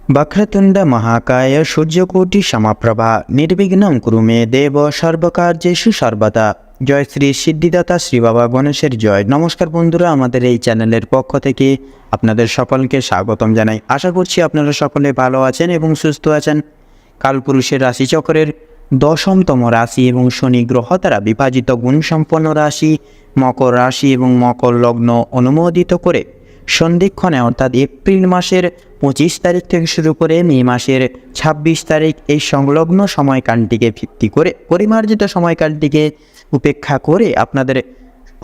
वक्रतुंड महाकाय सूर्यकोटि समप्रभा निर्विघ्नं कुरु मे देव सर्वकार्येषु सर्वदा। জয় শ্রী সিদ্ধিদাতা শ্রী বাবা গণেশের জয়। নমস্কার বন্ধুরা, আমাদের এই চ্যানেলের পক্ষ থেকে আপনাদের সকলকে স্বাগতম জানাই। আশা করছি আপনারা সকলে ভালো আছেন এবং সুস্থ আছেন। কালপুরুষের রাশিচক্রের 10তম রাশি এবং শনি গ্রহ দ্বারা বিভাজিত গুণসম্পন্ন রাশি মকর রাশি এবং মকর লগ্ন অনুমোদিত করে সন্ধিক্ষণে অর্থাৎ এপ্রিল মাসের 25 তারিখ থেকে শুরু করে মে মাসের 26 তারিখ এই সংলগ্ন সময়কালটিকে ভিত্তি করে পরিমার্জিত সময়কালটিকে উপেক্ষা করে আপনাদের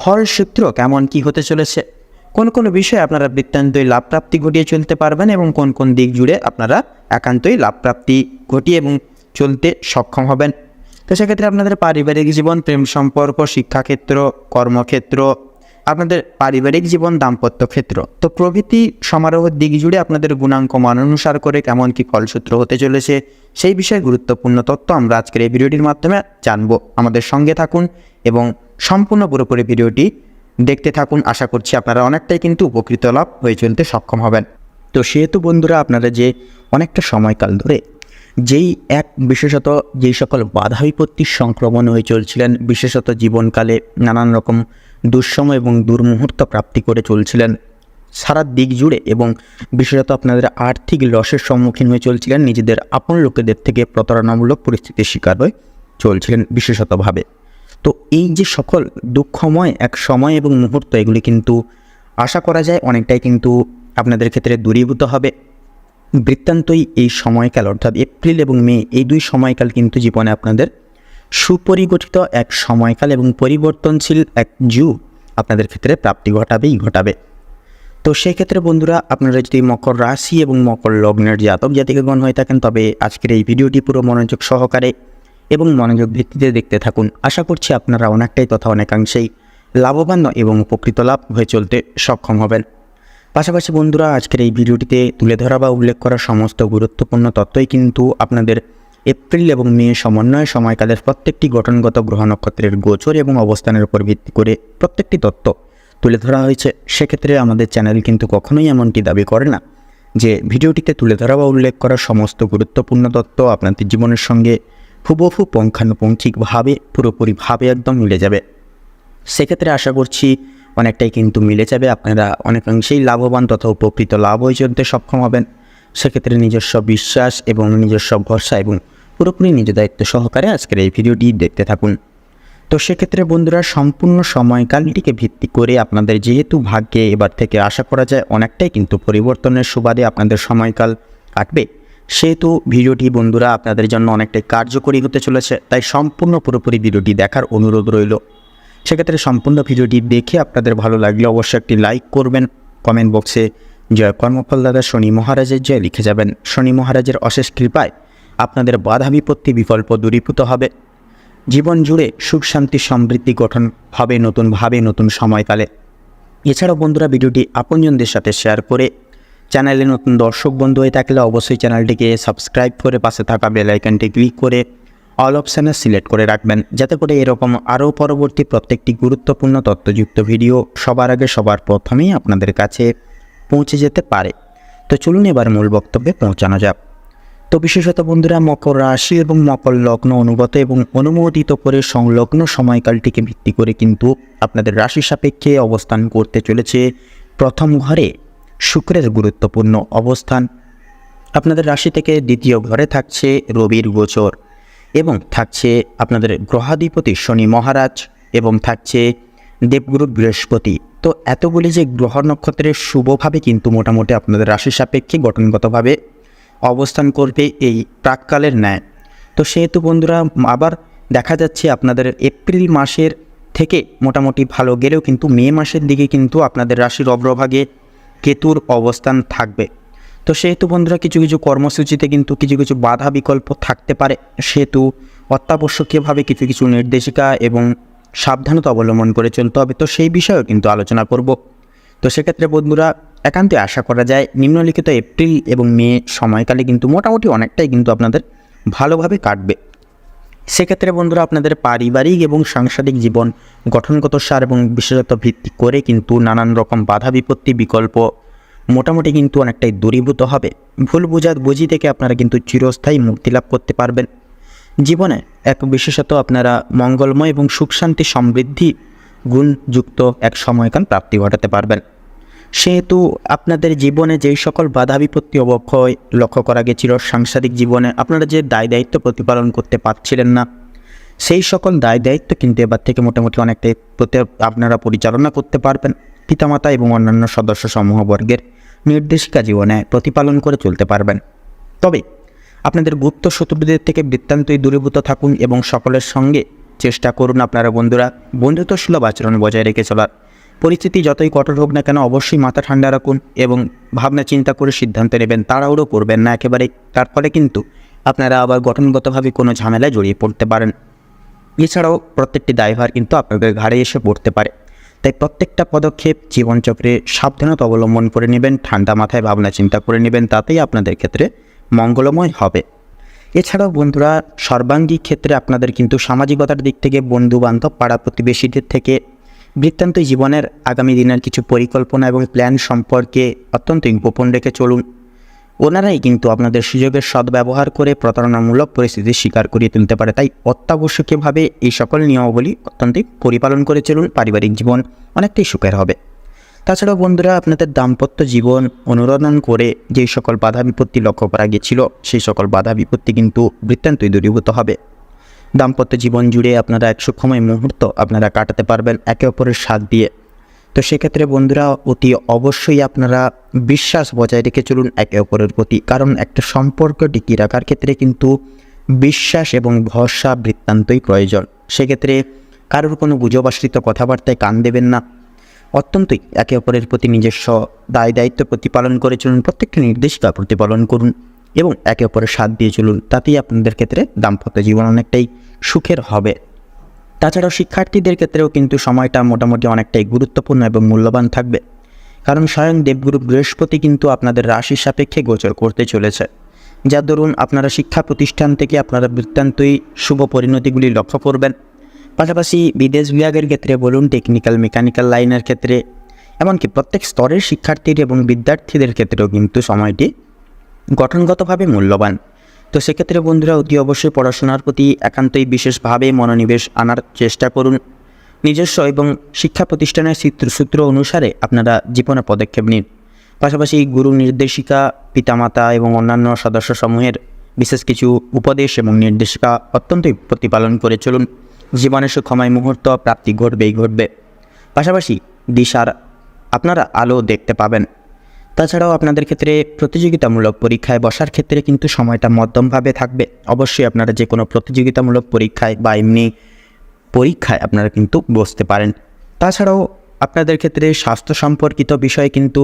ফলসূত্র কেমন কি হতে চলেছে, কোন কোন বিষয়ে আপনারা বৃত্তান্তই লাভপ্রাপ্তি ঘটিয়ে চলতে পারবেন এবং কোন কোন দিক জুড়ে আপনারা একান্তই লাভপ্রাপ্তি ঘটিয়ে এবং চলতে সক্ষম হবেন। তো সেক্ষেত্রে আপনাদের পারিবারিক জীবন, প্রেম সম্পর্ক, শিক্ষাক্ষেত্র, কর্মক্ষেত্র, আপনাদের পারিবারিক জীবন, দাম্পত্য ক্ষেত্র তো প্রভৃতি সমারোহের দিক জুড়ে আপনাদের গুণাঙ্ক মান অনুসার করে কেমন কি ফলসূত্র হতে চলেছে সেই বিষয়ে গুরুত্বপূর্ণ তথ্য আমরা আজকের এই ভিডিওটির মাধ্যমে জানবো। আমাদের সঙ্গে থাকুন এবং সম্পূর্ণ পুরোপুরি ভিডিওটি দেখতে থাকুন। আশা করছি আপনারা অনেকটাই কিন্তু উপকৃত লাভ হয়ে চলতে সক্ষম হবেন। তো সেহেতু বন্ধুরা, আপনারা যে অনেকটা সময়কাল ধরে বিশেষত যেই সকল বাধা বিপত্তির সংক্রমণ হয়ে চলছিলেন, বিশেষত জীবনকালে নানান রকম দুঃসময় এবং দুর্মুহূর্ত প্রাপ্তি করে চলছিলেন সারা দিক জুড়ে, এবং বিশেষত আপনাদের আর্থিক লসের সম্মুখীন হয়ে চলছিলেন, নিজেদের আপন লোকেদের থেকে প্রতারণামূলক পরিস্থিতির শিকার হয়ে চলছিলেন বিশেষতভাবে। তো এই যে সকল দুঃখময় এক সময় এবং মুহূর্ত, এগুলি কিন্তু আশা করা যায় অনেকটাই কিন্তু আপনাদের ক্ষেত্রে দূরীভূত হবে। বৃত্তান্তই এই সময়কাল অর্থাৎ এপ্রিল এবং মে এই দুই সময়কাল কিন্তু জীবনে আপনাদের সুপরিগঠিত এক সময়কাল এবং পরিবর্তনশীল এক যুগ আপনাদের ক্ষেত্রে প্রাপ্তি ঘটাবে। তো সেক্ষেত্রে বন্ধুরা, আপনারা যদি মকর রাশি এবং মকর লগ্নের জাতক জাতিকাগণ হয়ে থাকেন, তবে আজকের এই ভিডিওটি পুরো মনোযোগ সহকারে এবং মনোযোগ ভিত্তিতে দেখতে থাকুন। আশা করছি আপনারা অনেকটাই তথা অনেকাংশেই লাভবান এবং উপকৃত লাভ হয়ে চলতে সক্ষম হবেন। পাশাপাশি বন্ধুরা, আজকের এই ভিডিওটিতে তুলে ধরা বা উল্লেখ করা সমস্ত গুরুত্বপূর্ণ তথ্যই কিন্তু আপনাদের এপ্রিল এবং মে সমন্বয় সময়কালের প্রত্যেকটি গঠনগত গ্রহ নক্ষত্রের গোচর এবং অবস্থানের উপর ভিত্তি করে প্রত্যেকটি তথ্য তুলে ধরা হয়েছে। সেক্ষেত্রে আমাদের চ্যানেল কিন্তু কখনোই এমনটি দাবি করে না যে ভিডিওটিতে তুলে ধরা বা উল্লেখ করা সমস্ত গুরুত্বপূর্ণ তথ্য আপনাদের জীবনের সঙ্গে হুবহু পুঙ্খানুপুঙ্খিকভাবে পুরোপুরিভাবে একদম মিলে যাবে। সেক্ষেত্রে আশা করছি অনেকটাই কিন্তু মিলে যাবে, আপনারা অনেকাংশেই লাভবান তথা উপকৃত লাভ হয়ে চলতে সক্ষম হবেন। সেক্ষেত্রে নিজস্ব বিশ্বাস এবং নিজস্ব ভরসা এবং পুরোপুরি নিজ দায়িত্ব সহকারে আজকের এই ভিডিওটি দেখতে থাকুন। তো সেক্ষেত্রে বন্ধুরা, সম্পূর্ণ সময়কালটিকে ভিত্তি করে আপনাদের যেহেতু ভাগ্যে এবার থেকে আশা করা যায় অনেকটাই কিন্তু পরিবর্তনের সুবাদে আপনাদের সময়কাল কাটবে, সেহেতু ভিডিওটি বন্ধুরা আপনাদের জন্য অনেকটাই কার্যকরী হতে চলেছে। তাই সম্পূর্ণ পুরোপুরি ভিডিওটি দেখার অনুরোধ রইল। সেক্ষেত্রে সম্পূর্ণ ভিডিওটি দেখে আপনাদের ভালো লাগলে অবশ্যই একটি লাইক করবেন, কমেন্ট বক্সে জয় কর্মফল দাদা শনি মহারাজের জয় লিখে যাবেন। শনি মহারাজের অশেষ কৃপায় আপনাদের বাধা বিপত্তি বিকল্প দূরীভূত হবে, জীবন জুড়ে সুখ শান্তি সমৃদ্ধি গঠন হবে নতুনভাবে নতুন সময়কালে। এছাড়াও বন্ধুরা, ভিডিওটি আপনজনদের সাথে শেয়ার করে চ্যানেলে নতুন দর্শক বন্ধু হয়ে থাকলে অবশ্যই চ্যানেলটিকে সাবস্ক্রাইব করে পাশে থাকা বেল আইকনটি ক্লিক করে অল অপশানে সিলেক্ট করে রাখবেন, যাতে করে এরকম আরও পরবর্তী প্রত্যেকটি গুরুত্বপূর্ণ তথ্যযুক্ত ভিডিও সবার আগে সবার প্রথমেই আপনাদের কাছে পৌঁছে যেতে পারে। তো চলুন এবার মূল বক্তব্যে পৌঁছানো যাক। তো বিশেষত বন্ধুরা, মকর রাশি এবং মকর লগ্ন অনুগত এবং অনুমোদিত করে সংলগ্ন সময়কালটিকে ভিত্তি করে কিন্তু আপনাদের রাশি সাপেক্ষে অবস্থান করতে চলেছে প্রথম ঘরে শুক্রের গুরুত্বপূর্ণ অবস্থান। আপনাদের রাশি থেকে দ্বিতীয় ঘরে থাকছে রবির গোচর এবং থাকছে আপনাদের গ্রহাধিপতি শনি মহারাজ এবং থাকছে দেবগুরু বৃহস্পতি। তো এতগুলি যে গ্রহ নক্ষত্রের শুভভাবে কিন্তু মোটামুটি আপনাদের রাশি সাপেক্ষে গঠনগতভাবে অবস্থান করবে এই প্রাককালের ন্যায়। তো সেহেতু বন্ধুরা, আবার দেখা যাচ্ছে আপনাদের এপ্রিল মাসের থেকে মোটামুটি ভালো গেলেও কিন্তু মে মাসের দিকে কিন্তু আপনাদের রাশির অগ্রভাগে কেতুর অবস্থান থাকবে। তো সেহেতু বন্ধুরা, কিছু কিছু কর্মসূচিতে কিন্তু কিছু কিছু বাধা বিকল্প থাকতে পারে, সেহেতু অত্যাবশ্যকীয়ভাবে কিছু কিছু নির্দেশিকা এবং সাবধানতা অবলম্বন করে চলতে হবে। তো সেই বিষয়েও কিন্তু আলোচনা করব। তো সেক্ষেত্রে বন্ধুরা, একান্তে আশা করা যায় নিম্নলিখিত এপ্রিল এবং মে সময়কালে কিন্তু মোটামুটি অনেকটাই কিন্তু আপনাদের ভালোভাবে কাটবে। সেক্ষেত্রে বন্ধুরা, আপনাদের পারিবারিক এবং সাংসারিক জীবন গঠনগত সার এবং বিশেষত ভিত্তি করে কিন্তু নানান রকম বাধা বিপত্তি বিকল্প মোটামুটি কিন্তু অনেকটাই দূরীভূত হবে। ভুল বুঝি থেকে আপনারা কিন্তু চিরস্থায়ী মুক্তি লাভ করতে পারবেন। জীবনে এক বিশেষত আপনারা মঙ্গলময় এবং সুখ শান্তি সমৃদ্ধি গুণযুক্ত এক সময়কাল প্রাপ্তি ঘটাতে পারবেন। সেহেতু আপনাদের জীবনে যেই সকল বাধা বিপত্তি অবক্ষয় লক্ষ্য করা গেছিল, সাংসারিক জীবনে আপনারা যে দায় দায়িত্ব প্রতিপালন করতে পারছিলেন না, সেই সকল দায় দায়িত্ব কিন্তু এবার থেকে মোটামুটি অনেকটাই আপনারা পরিচালনা করতে পারবেন। পিতামাতা এবং অন্যান্য সদস্য সমূহবর্গের নির্দেশিকা জীবনে প্রতিপালন করে চলতে পারবেন। তবে আপনাদের গুপ্ত শত্রুদের থেকে বৃত্তান্তই দূরীভূত থাকুন এবং সকলের সঙ্গে চেষ্টা করুন আপনারা বন্ধুরা বন্ধুত্বসুলভ আচরণ বজায় রেখে চলার। পরিস্থিতি যতই কঠোর হোক না কেন অবশ্যই মাথা ঠান্ডা রাখুন এবং ভাবনা চিন্তা করে সিদ্ধান্ত নেবেন, তাড়াহুড়ো করবেন না একেবারেই। তার ফলে কিন্তু আপনারা আবার গঠনগতভাবে কোনো ঝামেলায় জড়িয়ে পড়তে পারেন। এছাড়াও প্রত্যেকটি দায়ভার কিন্তু আপনাদের ঘাড়ে এসে পড়তে পারে। তাই প্রত্যেকটা পদক্ষেপ জীবনচক্রে সাবধানতা অবলম্বন করে নেবেন, ঠান্ডা মাথায় ভাবনা চিন্তা করে নেবেন, তাতেই আপনাদের ক্ষেত্রে মঙ্গলময় হবে। এছাড়াও বন্ধুরা সর্বাঙ্গীন ক্ষেত্রে আপনাদের কিন্তু সামাজিকতার দিক থেকে বন্ধু বান্ধব পাড়া প্রতিবেশীদের থেকে বৃত্তান্তই জীবনের আগামী দিনের কিছু পরিকল্পনা এবং প্ল্যান সম্পর্কে অত্যন্ত গোপন রেখে চলুন। ওনারাই কিন্তু আপনাদের সুযোগের সদ্ব্যবহার করে প্রতারণামূলক পরিস্থিতির শিকার করিয়ে তুলতে পারে। তাই অত্যাবশ্যকীয়ভাবে এই সকল নিয়মাবলী অত্যন্তই পরিপালন করে চলুন, পারিবারিক জীবন অনেকটাই সুখের হবে। তাছাড়াও বন্ধুরা আপনাদের দাম্পত্য জীবন অনুরোধন করে যেই সকল বাধা বিপত্তি লক্ষ্য করা গিয়েছিল, সেই সকল বাধা বিপত্তি কিন্তু বৃত্তান্তই দূরীভূত হবে। দাম্পত্য জীবন জুড়ে আপনারা এক সুখময় মুহূর্ত আপনারা কাটাতে পারবেন একে অপরের সাথ দিয়ে। তো সেক্ষেত্রে বন্ধুরা অতি অবশ্যই আপনারা বিশ্বাস বজায় রেখে চলুন একে অপরের প্রতি, কারণ একটা সম্পর্ক টিকিয়ে রাখার ক্ষেত্রে কিন্তু বিশ্বাস এবং ভরসা বৃত্তান্তই প্রয়োজন। সেক্ষেত্রে কারোর কোনো গুজব আশ্রিত কথাবার্তায় কান দেবেন না, অত্যন্তই একে অপরের প্রতি নিজস্ব দায় দায়িত্ব প্রতিপালন করে চলুন, প্রত্যেকটি নির্দেশিকা প্রতিপালন করুন এবং একে অপরের সাথ দিয়ে চলুন, তাতেই আপনাদের ক্ষেত্রে দাম্পত্য জীবন অনেকটাই সুখের হবে। তাছাড়াও শিক্ষার্থীদের ক্ষেত্রেও কিন্তু সময়টা মোটামুটি অনেকটাই গুরুত্বপূর্ণ এবং মূল্যবান থাকবে, কারণ স্বয়ং দেবগুরু বৃহস্পতি কিন্তু আপনাদের রাশির সাপেক্ষে গোচর করতে চলেছে, যার দরুন আপনারা শিক্ষা প্রতিষ্ঠান থেকে আপনারা বৃত্তান্তই শুভ পরিণতিগুলি লক্ষ্য করবেন। পাশাপাশি বিদেশ বিভাগের ক্ষেত্রে বলুন, টেকনিক্যাল মেকানিক্যাল লাইনের ক্ষেত্রে, এমনকি প্রত্যেক স্তরের শিক্ষার্থীর এবং বিদ্যার্থীদের ক্ষেত্রেও কিন্তু সময়টি গঠনগতভাবে মূল্যবান। তো সেক্ষেত্রে বন্ধুরা অতি অবশ্যই পড়াশোনার প্রতি একান্তই বিশেষভাবে মনোনিবেশ আনার চেষ্টা করুন। নিজস্ব এবং শিক্ষা প্রতিষ্ঠানের সূত্র অনুসারে আপনারা জীবনে পদক্ষেপ নিন। পাশাপাশি গুরু নির্দেশিকা, পিতামাতা এবং অন্যান্য সদস্য সমূহের বিশেষ কিছু উপদেশ এবং নির্দেশিকা অত্যন্তই প্রতিপালন করে চলুন। জীবনের সুখময় মুহূর্ত প্রাপ্তি ঘটবে। পাশাপাশি দিশার আপনারা আলো দেখতে পাবেন। তাছাড়াও আপনাদের ক্ষেত্রে প্রতিযোগিতামূলক পরীক্ষায় বসার ক্ষেত্রে কিন্তু সময়টা মধ্যমভাবে থাকবে। অবশ্যই আপনারা যে কোনো প্রতিযোগিতামূলক পরীক্ষায় বা এমনি পরীক্ষায় আপনারা কিন্তু বসতে পারেন। তাছাড়াও আপনাদের ক্ষেত্রে স্বাস্থ্য সম্পর্কিত বিষয়ে কিন্তু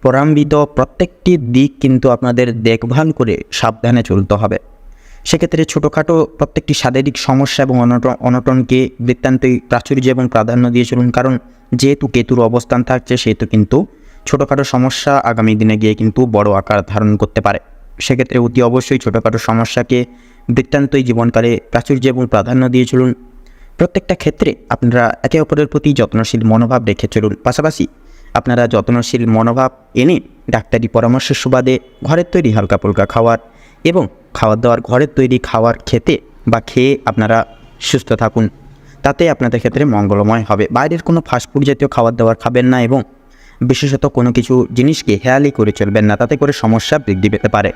প্রলম্বিত প্রত্যেকটি দিক কিন্তু আপনাদের দেখভাল করে সাবধানে চলতে হবে। সেক্ষেত্রে ছোটোখাটো প্রত্যেকটি শারীরিক সমস্যা এবং অনটনকে বৃত্তান্তই প্রাচুর্য এবং প্রাধান্য দিয়ে চলুন, কারণ যেহেতু কেতুর অবস্থান থাকছে সেহেতু কিন্তু ছোটোখাটো সমস্যা আগামী দিনে গিয়ে কিন্তু বড় আকার ধারণ করতে পারে। সেক্ষেত্রে অতি অবশ্যই ছোটোখাটো সমস্যাকে বৃত্তান্তই জীবনকালে প্রাচুর্য এবং প্রাধান্য দিয়ে চলুন। প্রত্যেকটা ক্ষেত্রে আপনারা একে অপরের প্রতি যত্নশীল মনোভাব রেখে চলুন। পাশাপাশি আপনারা যত্নশীল মনোভাব এনে ডাক্তারি পরামর্শের সুবাদে ঘরের তৈরি হালকা ফুলকা খাওয়ার এবং খাবার দাবার ঘরের তৈরি খাওয়ার খেয়ে আপনারা সুস্থ থাকুন, তাতে আপনাদের ক্ষেত্রে মঙ্গলময় হবে। বাইরের কোনো ফাস্টফুড জাতীয় খাবার দাবার খাবেন না এবং বিশেষত কোনো কিছু জিনিসকে হেয়ালি করে চলবেন না, তাতে করে সমস্যা বৃদ্ধি পেতে পারে।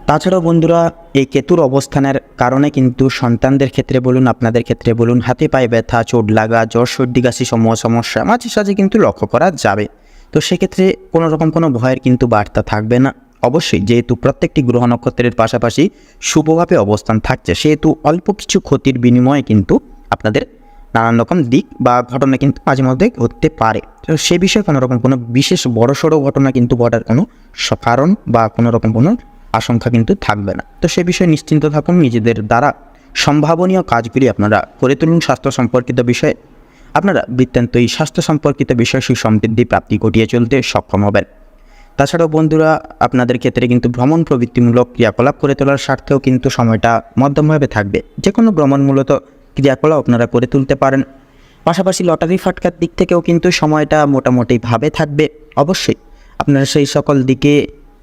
তাছাড়াও বন্ধুরা এই কেতুর অবস্থানের কারণে কিন্তু সন্তানদের ক্ষেত্রে বলুন, আপনাদের ক্ষেত্রে বলুন, হাতে পায়ে ব্যথা, চোট লাগা, জ্বর, সর্দি, কাশি সমূহ সমস্যা মাঝে সাঝে কিন্তু লক্ষ্য করা যাবে। তো সেক্ষেত্রে কোনো রকম কোনো ভয়ের কিন্তু বার্তা থাকবে না। অবশ্যই যেহেতু প্রত্যেকটি গ্রহ নক্ষত্রের পাশাপাশি শুভভাবে অবস্থান থাকছে, সেহেতু অল্প কিছু ক্ষতির বিনিময়ে কিন্তু আপনাদের নানান রকম দিক বা ঘটনা কিন্তু মাঝে মধ্যে ঘটতে পারে। তো সে বিষয়ে কোনো রকম কোনো বিশেষ বড়সড় ঘটনা কিন্তু ঘটার কোনো কারণ বা কোনো রকম কোনো আশঙ্কা কিন্তু থাকবে না। তো সে বিষয়ে নিশ্চিন্ত থাকুন। নিজেদের দ্বারা সম্ভাবনীয় কাজগুলি আপনারা করে তুলুন। স্বাস্থ্য সম্পর্কিত বিষয়ে আপনারা বৃত্তান্তই স্বাস্থ্য সম্পর্কিত বিষয় সুসমৃদ্ধি প্রাপ্তি ঘটিয়ে চলতে সক্ষম হবেন। তাছাড়াও বন্ধুরা আপনাদের ক্ষেত্রে কিন্তু ভ্রমণ প্রবৃত্তিমূলক ক্রিয়াকলাপ করে তোলার স্বার্থেও কিন্তু সময়টা মধ্যমভাবে থাকবে। যে কোনো ভ্রমণমূলত ক্রিয়াকলাপ আপনারা করে তুলতে পারেন। পাশাপাশি লটারি ফাটকার দিক থেকেও কিন্তু সময়টা মোটামুটিভাবে থাকবে। অবশ্যই আপনারা সেই সকল দিকে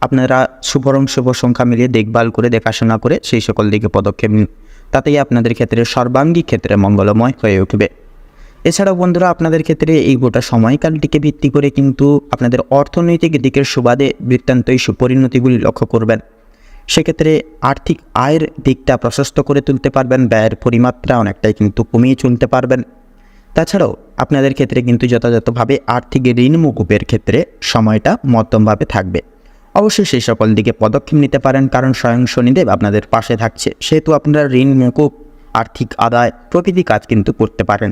আপনারা শুভ সংখ্যা মিলিয়ে দেখভাল করে দেখাশোনা করে সেই সকল দিকে পদক্ষেপ নিন, তাতেই আপনাদের ক্ষেত্রে সর্বাঙ্গী ক্ষেত্রে মঙ্গলময় হয়ে উঠবে। এছাড়াও বন্ধুরা, আপনাদের ক্ষেত্রে এই গোটা সময়কালটিকে ভিত্তি করে কিন্তু আপনাদের অর্থনৈতিক দিকের সুবাদে বৃত্তান্তই সুপরিণতিগুলি লক্ষ্য করবেন। সেক্ষেত্রে আর্থিক আয়ের দিকটা প্রশস্ত করে তুলতে পারবেন, ব্যয়ের পরিমাত্রা অনেকটাই কিন্তু কমিয়ে চলতে পারবেন। তাছাড়াও আপনাদের ক্ষেত্রে কিন্তু যথাযথভাবে আর্থিক ঋণ মকুবের ক্ষেত্রে সময়টা মধ্যমভাবে থাকবে। অবশ্যই সেই সকল দিকে পদক্ষেপ নিতে পারেন, কারণ স্বয়ং শনিদেব আপনাদের পাশে থাকছে, সেহেতু আপনারা ঋণ মকুব, আর্থিক আদায় প্রভৃতি কাজ কিন্তু করতে পারেন।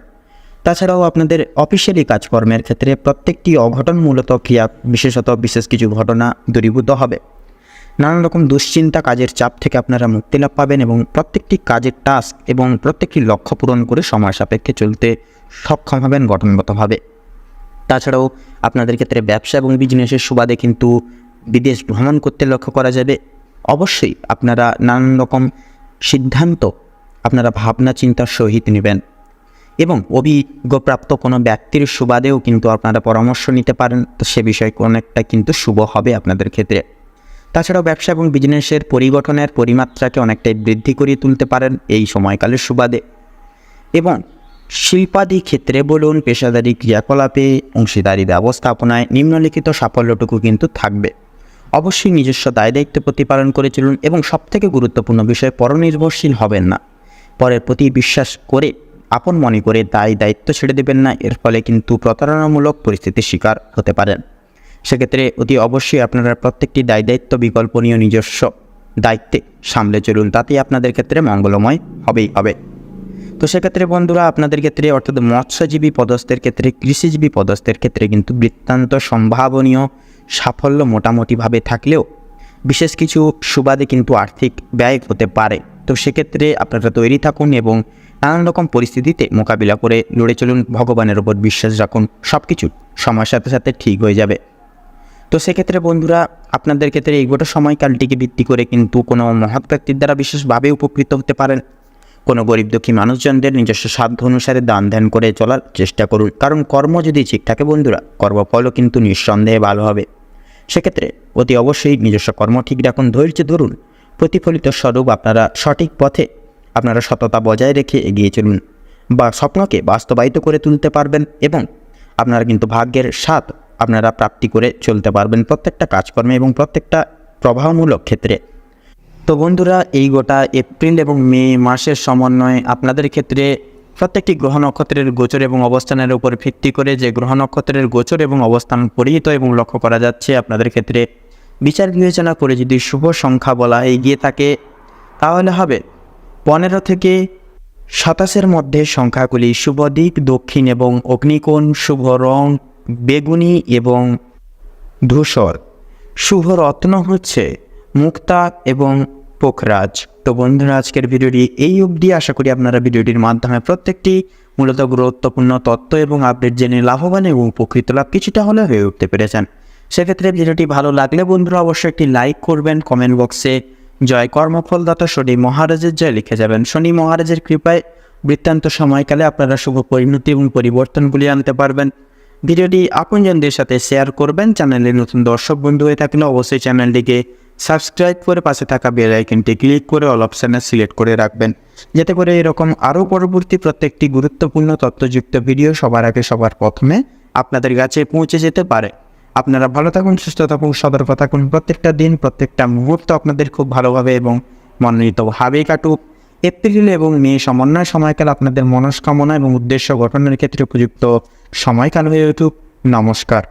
তাছাড়াও আপনাদের অফিসিয়ালি কাজকর্মের ক্ষেত্রে প্রত্যেকটি অঘটনমূলত ক্রিয়া, বিশেষত বিশেষ কিছু ঘটনা দূরীভূত হবে। নানান রকম দুশ্চিন্তা, কাজের চাপ থেকে আপনারা মুক্তি লাভ পাবেন এবং প্রত্যেকটি কাজের টাস্ক এবং প্রত্যেকটি লক্ষ্য পূরণ করে সময় সাপেক্ষে চলতে সক্ষম হবেন গঠনগতভাবে। তাছাড়াও আপনাদের ক্ষেত্রে ব্যবসা এবং বিজনেসের সুবাদে কিন্তু বিদেশ ভ্রমণ করতে লক্ষ্য করা যাবে। অবশ্যই আপনারা নানান রকম সিদ্ধান্ত আপনারা ভাবনা চিন্তার সহিত নেবেন এবং অভিজ্ঞপ্রাপ্ত কোনো ব্যক্তির সুবাদেও কিন্তু আপনারা পরামর্শ নিতে পারেন, তো সে বিষয়ে অনেকটা কিন্তু শুভ হবে আপনাদের ক্ষেত্রে। তাছাড়াও ব্যবসা এবং বিজনেসের পরিগঠনের পরিমাত্রাকে অনেকটাই বৃদ্ধি করিয়ে তুলতে পারেন এই সময়কালের সুবাদে। এবং শিল্পাদি ক্ষেত্রে বলুন, পেশাদারি ক্রিয়াকলাপে, অংশীদারি ব্যবস্থাপনায় নিম্নলিখিত সাফল্যটুকু কিন্তু থাকবে। অবশ্যই নিজস্ব দায় দায়িত্ব প্রতিপালন করে চলুন এবং সবথেকে গুরুত্বপূর্ণ বিষয়, পরনির্ভরশীল হবেন না। পরের প্রতি বিশ্বাস করে আপন মনে করে দায় দায়িত্ব ছেড়ে দেবেন না, এর ফলে কিন্তু প্রতারণামূলক পরিস্থিতির শিকার হতে পারেন। সেক্ষেত্রে অতি অবশ্যই আপনারা প্রত্যেকটি দায় দায়িত্ব বিকল্পনীয় নিজস্ব দায়িত্বে সামলে চলুন, তাতেই আপনাদের ক্ষেত্রে মঙ্গলময় হবেই হবে। তো সেক্ষেত্রে বন্ধুরা, আপনাদের ক্ষেত্রে অর্থাৎ মৎস্যজীবী পদস্থের ক্ষেত্রে, কৃষিজীবী পদস্থের ক্ষেত্রে কিন্তু বৃত্তান্ত সম্ভাবনীয় সাফল্য মোটামুটিভাবে থাকলেও বিশেষ কিছু সুবাদে কিন্তু আর্থিক ব্যয় হতে পারে। তো সেক্ষেত্রে আপনারা তৈরি থাকুন এবং নানান রকম পরিস্থিতিতে মোকাবিলা করে লড়ে চলুন, ভগবানের ওপর বিশ্বাস রাখুন, সব কিছু সময়ের সাথে সাথে ঠিক হয়ে যাবে। তো সেক্ষেত্রে বন্ধুরা, আপনাদের ক্ষেত্রে এই গোটা সময়কালটিকে ভিত্তি করে কিন্তু কোনো মহৎ ব্যক্তির দ্বারা বিশেষভাবে উপকৃত হতে পারেন। কোনো গরিব দুঃখী মানুষজনদের নিজস্ব সাধ্য অনুসারে দান ধ্যান করে চলার চেষ্টা করুন, কারণ কর্ম যদি ঠিক থাকে বন্ধুরা, কর্মফলও কিন্তু নিঃসন্দেহে ভালো হবে। সেক্ষেত্রে অতি অবশ্যই নিজস্ব কর্ম ঠিক রাখুন, ধৈর্য ধরুন, প্রতিফলিত স্বরূপ আপনারা সঠিক পথে আপনারা সততা বজায় রেখে এগিয়ে চলুন, বা স্বপ্নকে বাস্তবায়িত করে তুলতে পারবেন এবং আপনারা কিন্তু ভাগ্যের স্বাদ আপনারা প্রাপ্তি করে চলতে পারবেন প্রত্যেকটা কাজকর্মে এবং প্রত্যেকটা প্রবাহমূলক ক্ষেত্রে। তো বন্ধুরা, এই গোটা এপ্রিল এবং মে মাসের সমন্বয়ে আপনাদের ক্ষেত্রে প্রত্যেকটি গ্রহ নক্ষত্রের গোচর এবং অবস্থানের উপর ভিত্তি করে যে গ্রহ নক্ষত্রের গোচর এবং অবস্থান পরিহিত এবং লক্ষ্য করা যাচ্ছে, আপনাদের ক্ষেত্রে বিচার বিবেচনা করে যদি শুভ সংখ্যা বলা এগিয়ে থাকে তাহলে হবে 15 থেকে 27-এর মধ্যে সংখ্যাগুলি শুভ দিক দক্ষিণ এবং অগ্নিকোণ, শুভ রং বেগুনি এবং ধূসর, শুভ রত্ন হচ্ছে মুক্তা এবং পোখরাজ। তো বন্ধুরা, আজকের ভিডিওটি এই অবধি। আশা করি আপনারা ভিডিওটির মাধ্যমে প্রত্যেকটি মূলত গুরুত্বপূর্ণ তথ্য এবং আপডেট জেনে লাভবান এবং উপকৃত লাভ কিছুটা হলে হয়ে উঠতে পেরেছেন। সেক্ষেত্রে ভিডিওটি ভালো লাগলে বন্ধুরা অবশ্যই একটি লাইক করবেন, কমেন্ট বক্সে জয় কর্মফলদাতা শনি মহারাজের জয় লিখে যাবেন। শনি মহারাজের কৃপায় বৃত্তান্ত সময়কালে আপনারা শুভ পরিণতি এবং পরিবর্তনগুলি আনতে পারবেন। ভিডিওটি আপনজনদের সাথে শেয়ার করবেন। চ্যানেলে নতুন দর্শক বন্ধু হয়ে থাকলে অবশ্যই চ্যানেলটিকে সাবস্ক্রাইব করে পাশে থাকা বেল আইকনটি ক্লিক করে অল অপশানে সিলেক্ট করে রাখবেন, যাতে করে এরকম আরও পরবর্তী প্রত্যেকটি গুরুত্বপূর্ণ তথ্যযুক্ত ভিডিও সবার আগে সবার প্রথমে আপনাদের কাছে পৌঁছে যেতে পারে। আপনারা ভালো থাকুন, সুস্থ থাকুন, সতর্ক থাকুন। প্রত্যেকটা দিন, প্রত্যেকটা মুহূর্ত আপনাদের খুব ভালোভাবে এবং মনোনীতভাবেই কাটুক। এপ্রিল এবং মে সমন্বয় সময়কাল আপনাদের মনস্কামনা এবং উদ্দেশ্য গঠনের ক্ষেত্রে উপযুক্ত সময়কাল হয়ে উঠুক। নমস্কার।